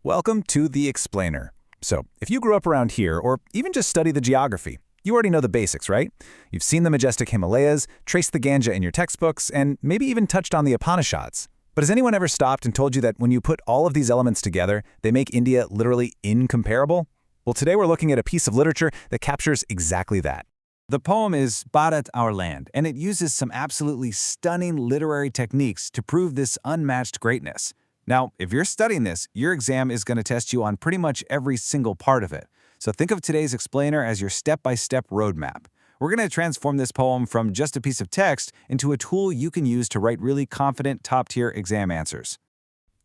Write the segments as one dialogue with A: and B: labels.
A: Welcome to The Explainer. So, if you grew up around here, or even just study the geography, you already know the basics, right? You've seen the majestic Himalayas, traced the Ganga in your textbooks, and maybe even touched on the Upanishads. But has anyone ever stopped and told you that when you put all of these elements together, they make India literally incomparable? Well, today we're looking at a piece of literature that captures exactly that. The poem is Bharat Our Land, and it uses some absolutely stunning literary techniques to prove this unmatched greatness. Now, if you're studying this, your exam is going to test you on pretty much every single part of it. So think of today's explainer as your step-by-step roadmap. We're going to transform this poem from just a piece of text into a tool you can use to write really confident, top-tier exam answers.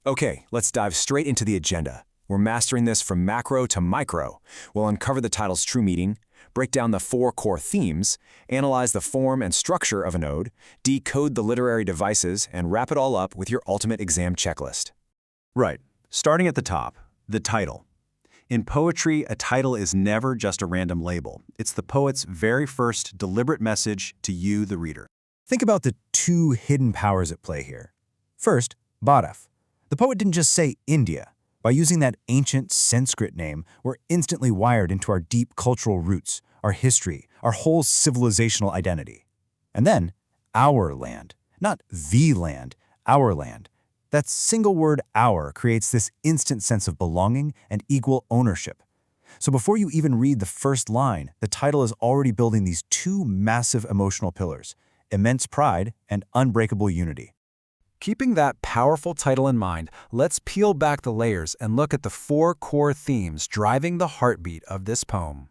B: Okay, let's dive straight into the agenda. We're mastering this from macro to micro. We'll uncover the title's true meaning, break down the 4 core themes, analyze the form and structure of an ode, decode the literary devices, and wrap it all up with your ultimate exam checklist.
C: Right. Starting at the top, the title. In poetry, a title is never just a random label. It's the poet's very first deliberate message to you, the reader.
D: Think about the 2 hidden powers at play here. First, Bharat. The poet didn't just say India. By using that ancient Sanskrit name, we're instantly wired into our deep cultural roots, our history, our whole civilizational identity. And then, our land. Not the land, our land. That single word our creates this instant sense of belonging and equal ownership. So before you even read the first line, the title is already building these 2 massive emotional pillars, immense pride and unbreakable unity.
A: Keeping that powerful title in mind, let's peel back the layers and look at the 4 core themes driving the heartbeat of this poem.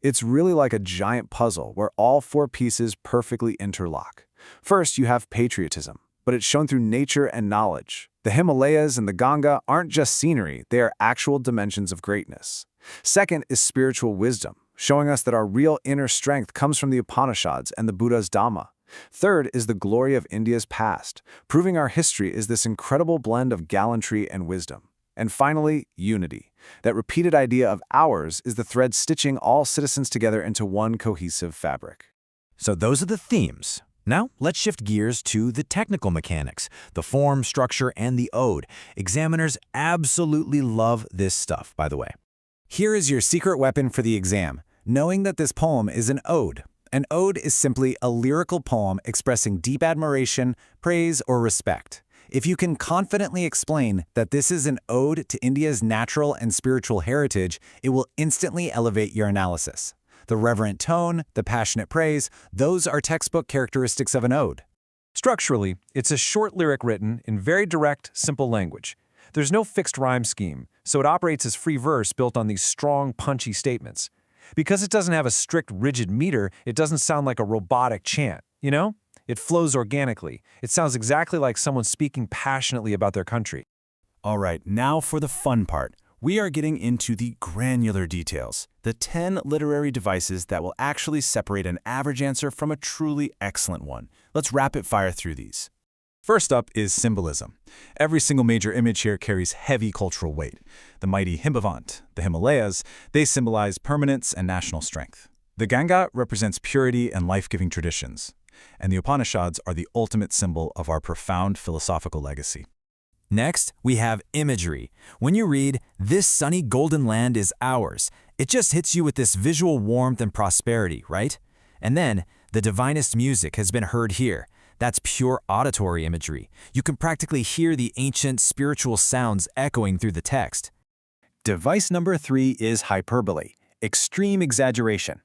A: It's really like a giant puzzle where all 4 pieces perfectly interlock. First, you have patriotism, but it's shown through nature and knowledge. The Himalayas and the Ganga aren't just scenery, they are actual dimensions of greatness. Second is spiritual wisdom, showing us that our real inner strength comes from the Upanishads and the Buddha's Dhamma. Third is the glory of India's past, proving our history is this incredible blend of gallantry and wisdom. And finally, unity. That repeated idea of ours is the thread stitching all citizens together into one cohesive fabric.
D: So those are the themes. Now, let's shift gears to the technical mechanics, the form, structure, and the ode. Examiners absolutely love this stuff, by the way.
A: Here is your secret weapon for the exam, knowing that this poem is an ode. An ode is simply a lyrical poem expressing deep admiration, praise, or respect. If you can confidently explain that this is an ode to India's natural and spiritual heritage, it will instantly elevate your analysis. The reverent tone, the passionate praise, those are textbook characteristics of an ode.
E: Structurally, it's a short lyric written in very direct, simple language. There's no fixed rhyme scheme, so it operates as free verse built on these strong, punchy statements. Because it doesn't have a strict, rigid meter, it doesn't sound like a robotic chant, you know? It flows organically. It sounds exactly like someone speaking passionately about their country.
C: All right, now for the fun part. We are getting into the granular details, the 10 literary devices that will actually separate an average answer from a truly excellent one. Let's rapid fire through these.
A: First up is symbolism. Every single major image here carries heavy cultural weight. The mighty Himavant, the Himalayas, they symbolize permanence and national strength. The Ganga represents purity and life-giving traditions. And the Upanishads are the ultimate symbol of our profound philosophical legacy.
D: Next, we have imagery. When you read, "This sunny golden land is ours," it just hits you with this visual warmth and prosperity, right? And then, the divinest music has been heard here. That's pure auditory imagery. You can practically hear the ancient spiritual sounds echoing through the text.
C: Device number 3 is hyperbole, extreme exaggeration.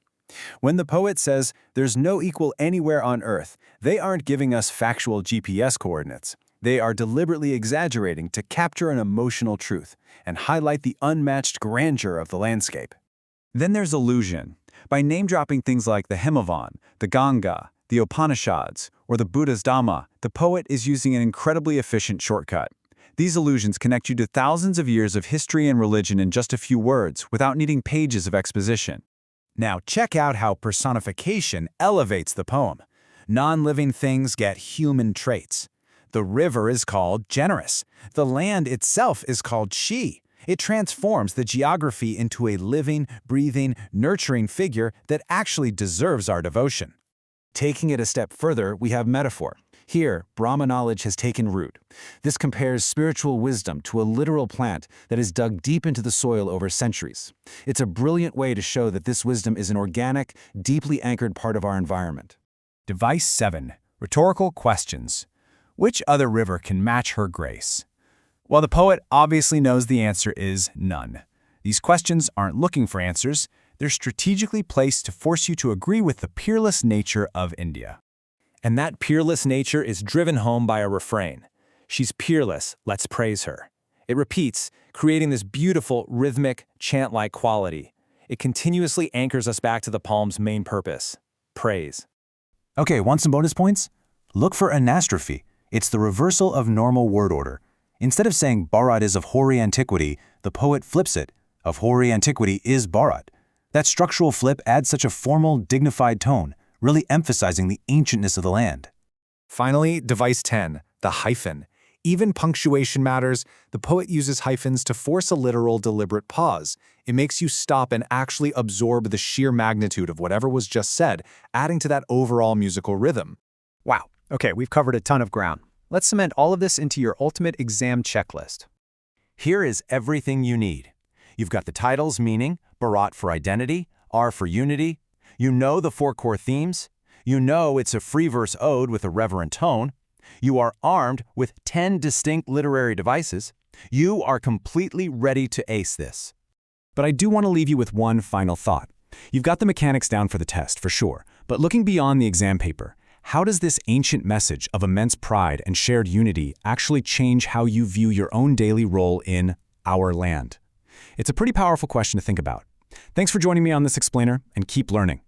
C: When the poet says, "There's no equal anywhere on earth," they aren't giving us factual GPS coordinates. They are deliberately exaggerating to capture an emotional truth and highlight the unmatched grandeur of the landscape.
A: Then there's allusion. By name-dropping things like the Himavant, the Ganga, the Upanishads, or the Buddha's Dhamma, the poet is using an incredibly efficient shortcut. These allusions connect you to thousands of years of history and religion in just a few words without needing pages of exposition. Now check out how personification elevates the poem. Non-living things get human traits. The river is called generous. The land itself is called she. It transforms the geography into a living, breathing, nurturing figure that actually deserves our devotion. Taking it a step further, we have metaphor.
B: Here, Brahma knowledge has taken root. This compares spiritual wisdom to a literal plant that is dug deep into the soil over centuries. It's a brilliant way to show that this wisdom is an organic, deeply anchored part of our environment.
C: Device 7. Rhetorical questions. Which other river can match her grace? Well, the poet obviously knows the answer is none. These questions aren't looking for answers. They're strategically placed to force you to agree with the peerless nature of India.
E: And that peerless nature is driven home by a refrain. She's peerless, let's praise her. It repeats, creating this beautiful, rhythmic, chant-like quality. It continuously anchors us back to the poem's main purpose, praise.
A: Okay, want some bonus points? Look for anastrophe. It's the reversal of normal word order. Instead of saying Bharat is of hoary antiquity, the poet flips it. Of hoary antiquity is Bharat. That structural flip adds such a formal, dignified tone, really emphasizing the ancientness of the land.
C: Finally, device 10, the hyphen. Even punctuation matters. The poet uses hyphens to force a literal, deliberate pause. It makes you stop and actually absorb the sheer magnitude of whatever was just said, adding to that overall musical rhythm. Wow. Okay, we've covered a ton of ground. Let's cement all of this into your ultimate exam checklist.
B: Here is everything you need. You've got the title's meaning, Bharat for identity, R for unity. You know the 4 core themes. You know it's a free verse ode with a reverent tone. You are armed with 10 distinct literary devices. You are completely ready to ace this.
A: But I do want to leave you with one final thought. You've got the mechanics down for the test, for sure, but looking beyond the exam paper, how does this ancient message of immense pride and shared unity actually change how you view your own daily role in our land? It's a pretty powerful question to think about. Thanks for joining me on this explainer, and keep learning.